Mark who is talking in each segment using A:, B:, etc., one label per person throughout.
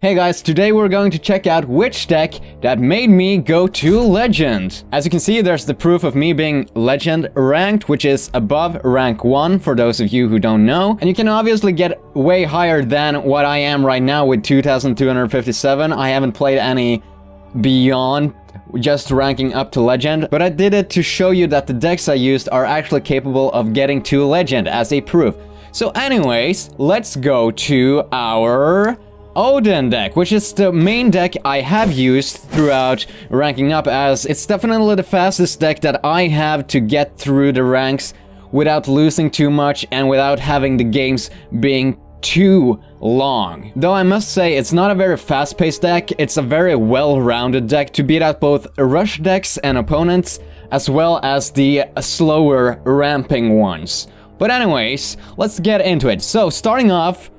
A: Hey guys, today we're going to check out which deck that made me go to Legend. As you can see, there's the proof of me being Legend ranked, which is above rank 1 for those of you who don't know. And you can obviously get way higher than what I am right now with 2,257. I haven't played any beyond just ranking up to Legend, but I did it to show you that the decks I used are actually capable of getting to Legend as a proof. So anyways, let's go to our Odin deck, which is the main deck I have used throughout ranking up, as it's definitely the fastest deck that I have to get through the ranks without losing too much and without having the games being too long. Though I must say, it's not a very fast-paced deck, it's a very well-rounded deck to beat out both rush decks and opponents, as well as the slower ramping ones. But anyways, let's get into it. So, starting off,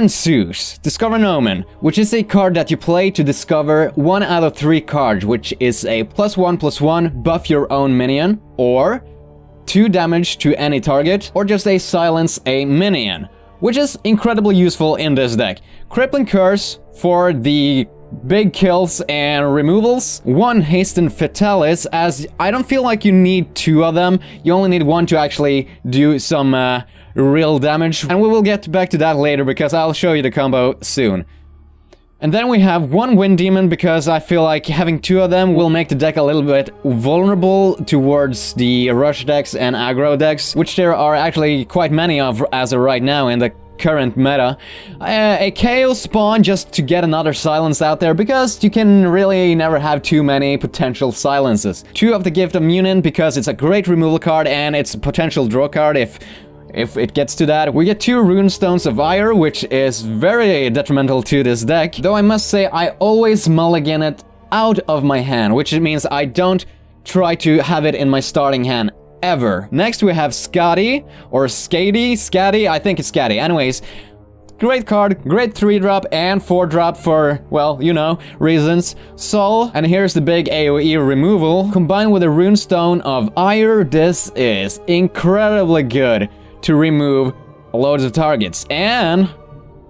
A: Zeus, Discover an Omen, which is a card that you play to discover 1 out of 3 cards, which is a +1/+1 buff your own minion, or 2 damage to any target, or just a silence a minion, which is incredibly useful in this deck. Crippling Curse for the big kills and removals. 1 Hasten Fatalis, as I don't feel like you need 2 of them, you only need 1 to actually do some real damage, and we will get back to that later because I'll show you the combo soon. And then we have 1 Wind Demon, because I feel like having 2 of them will make the deck a little bit vulnerable towards the rush decks and aggro decks, which there are actually quite many of as of right now in the current meta. A Chaos Spawn just to get another silence out there, because you can really never have too many potential silences. 2 of the Gift of Munin, because it's a great removal card and it's a potential draw card if it gets to that. We get 2 Runestones of Ire, which is very detrimental to this deck. Though I must say, I always mulligan it out of my hand, which means I don't try to have it in my starting hand ever. Next we have Skadi, or Skady, I think it's Skady. Anyways, great card, great 3-drop and 4-drop for, well, you know, reasons. Sol, and here's the big AoE removal. Combined with a Runestone of Ire, this is incredibly good to remove loads of targets. And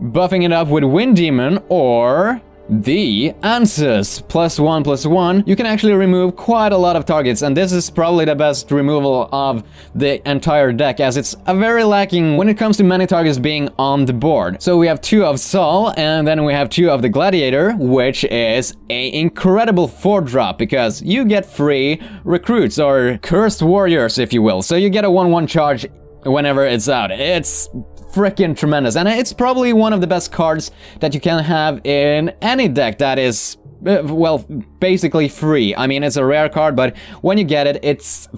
A: buffing it up with Wind Demon or the Ansys +1/+1, you can actually remove quite a lot of targets, and this is probably the best removal of the entire deck, as it's a very lacking when it comes to many targets being on the board. So we have 2 of Sol, and then we have 2 of the Gladiator, which is a incredible 4-drop, because you get free recruits, or cursed warriors if you will. So you get a 1/1 charge whenever it's out. It's freaking tremendous, and it's probably one of the best cards that you can have in any deck that is, well, basically free. I mean, it's a rare card, but when you get it, it's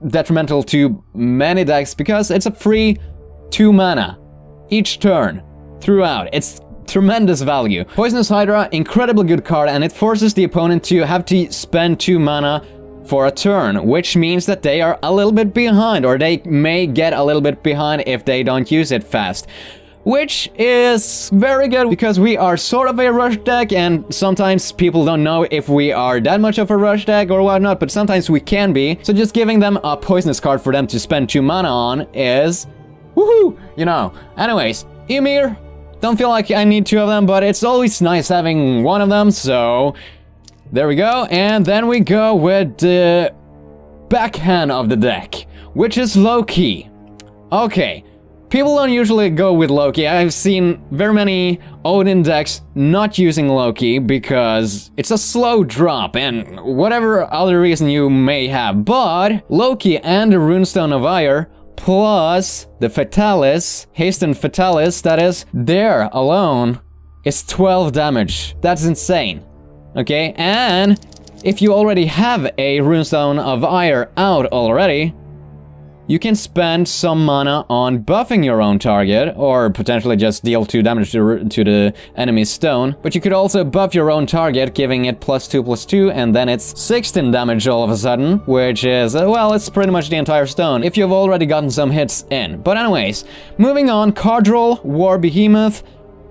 A: detrimental to many decks because it's a free 2 mana each turn throughout. It's tremendous value. Poisonous Hydra, incredibly good card, and it forces the opponent to have to spend 2 mana for a turn, which means that they are a little bit behind, or they may get a little bit behind if they don't use it fast. Which is very good, because we are sort of a rush deck, and sometimes people don't know if we are that much of a rush deck or whatnot, but sometimes we can be. So just giving them a poisonous card for them to spend 2 mana on is woohoo, you know. Anyways, Ymir, don't feel like I need 2 of them, but it's always nice having 1 of them, so there we go. And then we go with the backhand of the deck, which is Loki. Okay, people don't usually go with Loki. I've seen very many Odin decks not using Loki because it's a slow drop and whatever other reason you may have. But Loki and the Runestone of Ire plus the Fatalis, Hasten Fatalis, that is, there alone is 12 damage. That's insane. Okay, and if you already have a Runestone of Ire out already, you can spend some mana on buffing your own target, or potentially just deal 2 damage to the enemy's stone. But you could also buff your own target, giving it +2/+2, and then it's 16 damage all of a sudden, which is, well, it's pretty much the entire stone, if you've already gotten some hits in. But anyways, moving on, Cardroll, War Behemoth.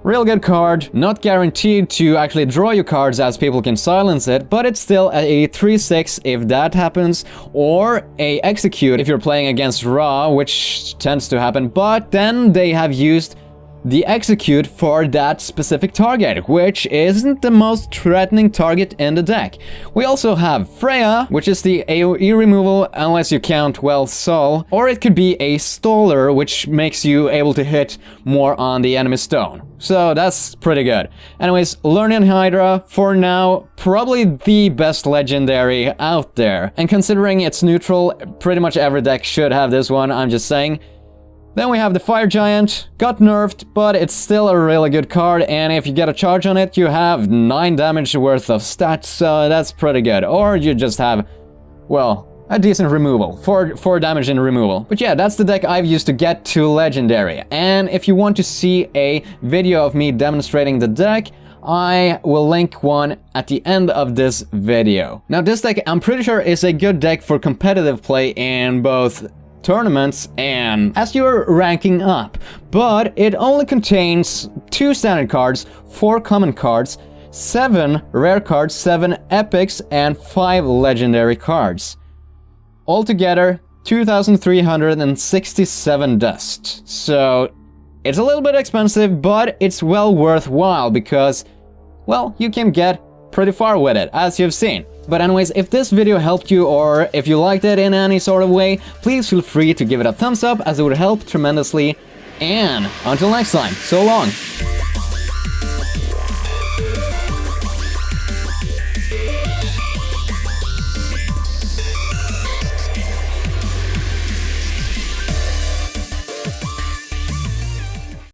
A: Real good card, not guaranteed to actually draw you cards as people can silence it, but it's still a 3/6 if that happens, or a execute if you're playing against Ra, which tends to happen, but then they have used the execute for that specific target, which isn't the most threatening target in the deck. We also have Freya, which is the AoE removal unless you count, well, Sol, or it could be a Stoller, which makes you able to hit more on the enemy stone. So that's pretty good. Anyways, Lernian Hydra, for now, probably the best legendary out there. And considering it's neutral, pretty much every deck should have this one, I'm just saying. Then we have the Fire Giant, got nerfed, but it's still a really good card, and if you get a charge on it, you have 9 damage worth of stats, so that's pretty good. Or you just have, well, a decent removal, 4 damage in removal. But yeah, that's the deck I've used to get to Legendary. And if you want to see a video of me demonstrating the deck, I will link one at the end of this video. Now this deck, I'm pretty sure is a good deck for competitive play in both tournaments and as you're ranking up, but it only contains 2 standard cards, 4 common cards, 7 rare cards, 7 epics, and 5 legendary cards. Altogether, 2,367 dust. So it's a little bit expensive, but it's well worthwhile because, well, you can get pretty far with it, as you've seen. But anyways, if this video helped you or if you liked it in any sort of way, please feel free to give it a thumbs up as it would help tremendously. And until next time, so long!